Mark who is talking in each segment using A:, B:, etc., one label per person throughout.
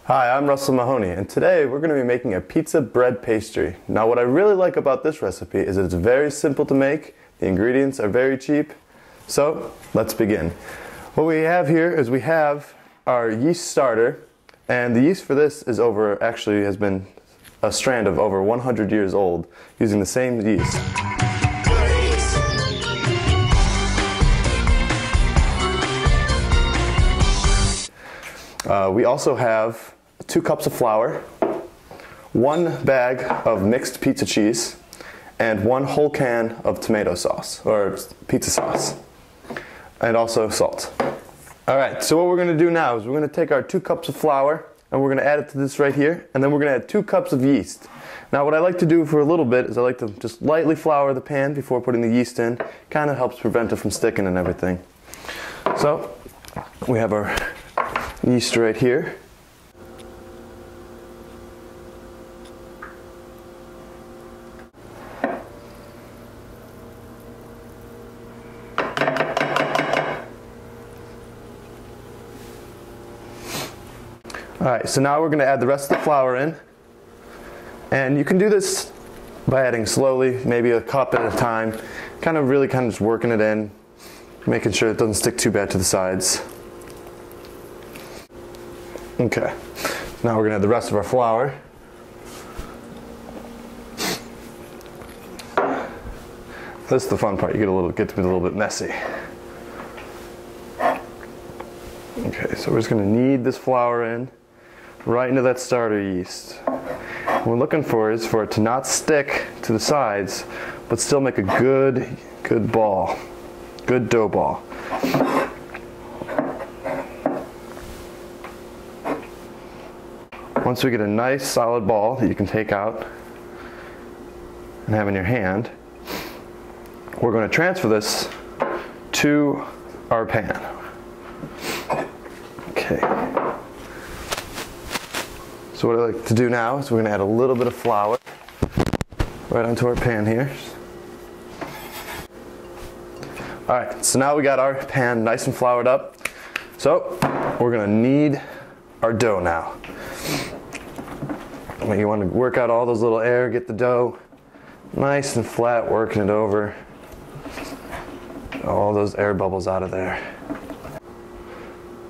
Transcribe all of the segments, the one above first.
A: Hi, I'm Russell Mahoney, and today we're going to be making a pizza bread pastry. Now what I really like about this recipe is that it's very simple to make, the ingredients are very cheap, so let's begin. What we have here is we have our yeast starter, and the yeast for this is actually has been a strand of over 100 years old, using the same yeast. We also have 2 cups of flour, 1 bag of mixed pizza cheese, and 1 whole can of tomato sauce, or pizza sauce, and also salt. Alright, so what we're going to do now is we're going to take our 2 cups of flour, and we're going to add it to this right here, and then we're going to add 2 cups of yeast. Now what I like to do for a little bit is I like to just lightly flour the pan before putting the yeast in. Kind of helps prevent it from sticking and everything. So, we have our yeast right here. Alright, so now we're going to add the rest of the flour in, and you can do this by adding slowly, maybe a cup at a time, kind of just working it in, making sure it doesn't stick too bad to the sides. Okay, now we're going to add the rest of our flour. This is the fun part, you get to be a little bit messy. Okay, so we're just going to knead this flour in right into that starter yeast. What we're looking for is for it to not stick to the sides, but still make a good ball, good dough ball. Once we get a nice solid ball that you can take out and have in your hand, we're going to transfer this to our pan. Okay. So what I like to do now is we're going to add a little bit of flour right onto our pan here. Alright, so now we got our pan nice and floured up. So we're going to knead our dough now. You want to work out all those little air, get the dough nice and flat, working it over. All those air bubbles out of there.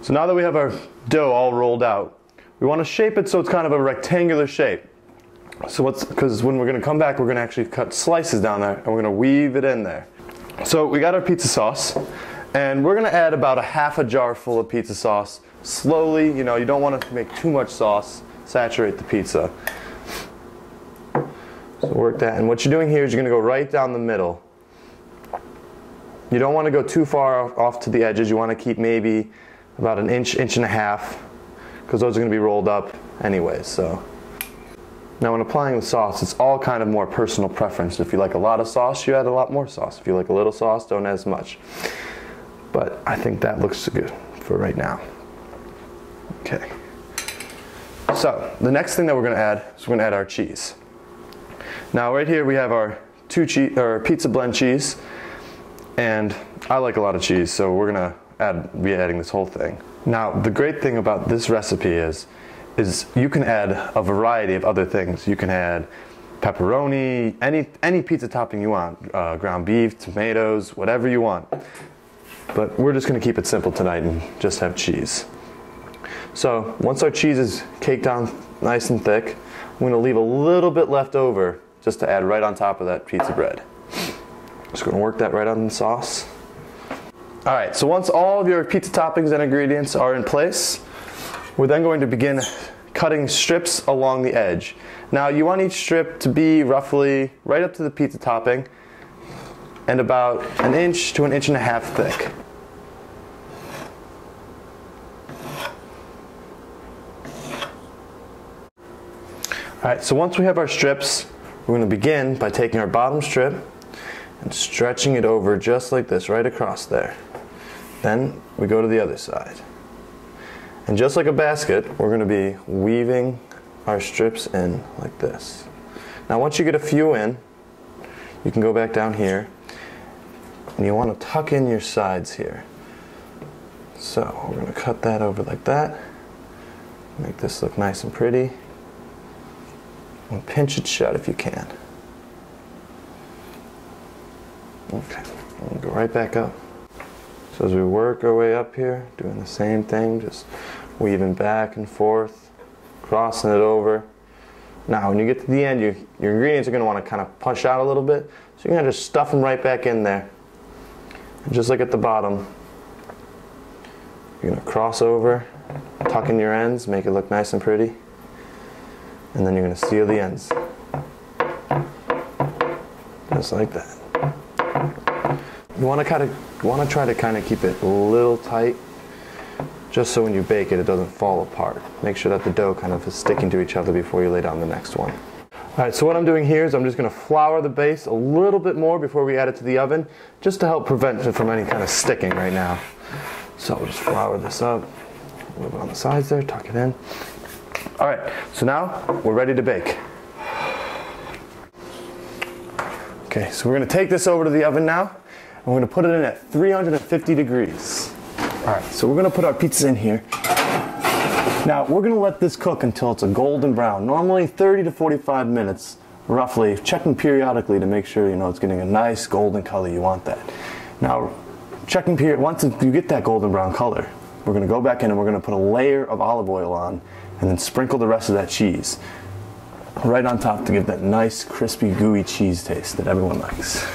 A: So now that we have our dough all rolled out, we want to shape it so it's kind of a rectangular shape. So because when we're going to come back, we're going to actually cut slices down there and we're going to weave it in there. So we got our pizza sauce, and we're going to add about a half a jar full of pizza sauce. Slowly, you don't want to make too much sauce. Saturate the pizza. So work that, and what you're doing here is you're going to go right down the middle. You don't want to go too far off to the edges. You want to keep maybe about an inch, inch and a half, because those are going to be rolled up anyway. So now when applying the sauce, it's all kind of more personal preference. If you like a lot of sauce, you add a lot more sauce. If you like a little sauce, don't add as much. But I think that looks good for right now. Okay. So the next thing that we're going to add is we're going to add our cheese. Now right here we have our pizza blend cheese, and I like a lot of cheese, so we're going to be adding this whole thing. Now the great thing about this recipe is you can add a variety of other things. You can add pepperoni, any pizza topping you want, ground beef, tomatoes, whatever you want. But we're just going to keep it simple tonight and just have cheese. So once our cheese is caked on nice and thick, I'm going to leave a little bit left over just to add right on top of that pizza bread. Just going to work that right on the sauce. Alright, so once all of your pizza toppings and ingredients are in place, we're then going to begin cutting strips along the edge. Now you want each strip to be roughly right up to the pizza topping and about an inch to an inch and a half thick. Alright, so once we have our strips, we're going to begin by taking our bottom strip and stretching it over just like this, right across there. Then we go to the other side. And just like a basket, we're going to be weaving our strips in like this. Now once you get a few in, you can go back down here, and you want to tuck in your sides here. So we're going to cut that over like that, Make this look nice and pretty. And pinch it shut if you can. Okay, we'll go right back up. So as we work our way up here, doing the same thing, just weaving back and forth, crossing it over. Now when you get to the end, your ingredients are going to want to kind of push out a little bit, so you're going to just stuff them right back in there. And just like at the bottom, you're going to cross over, tuck in your ends, make it look nice and pretty, and then you're going to seal the ends. Just like that. You want to try to kind of keep it a little tight, just so when you bake it, it doesn't fall apart. Make sure that the dough kind of is sticking to each other before you lay down the next one. All right, so what I'm doing here is I'm just going to flour the base a little bit more before we add it to the oven, just to help prevent it from any kind of sticking right now. So we'll just flour this up, a little bit on the sides there, tuck it in. All right, so now we're ready to bake. Okay, so we're going to take this over to the oven now, and we're going to put it in at 350 degrees. All right, so we're going to put our pizzas in here. Now, we're going to let this cook until it's a golden brown, normally 30 to 45 minutes, roughly, checking periodically to make sure it's getting a nice golden color. You want that. Now, checking period, once you get that golden brown color, we're going to go back in and we're going to put a layer of olive oil on and then sprinkle the rest of that cheese right on top to give that nice, crispy, gooey cheese taste that everyone likes.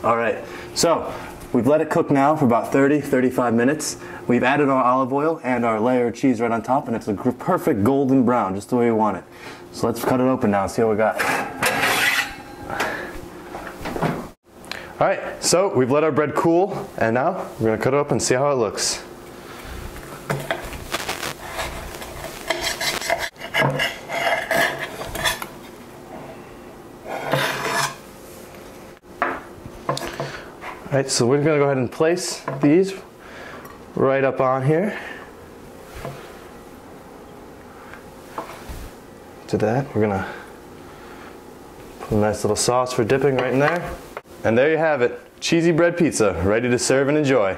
A: All right, so we've let it cook now for about 30-35 minutes. We've added our olive oil and our layer of cheese right on top, and it's a perfect golden brown, just the way we want it. So let's cut it open now and see what we got. All right, so we've let our bread cool, and now we're gonna cut it up and see how it looks. All right, so we're gonna go ahead and place these right up on here. To that, we're gonna put a nice little sauce for dipping right in there. And there you have it, cheesy bread pizza, ready to serve and enjoy.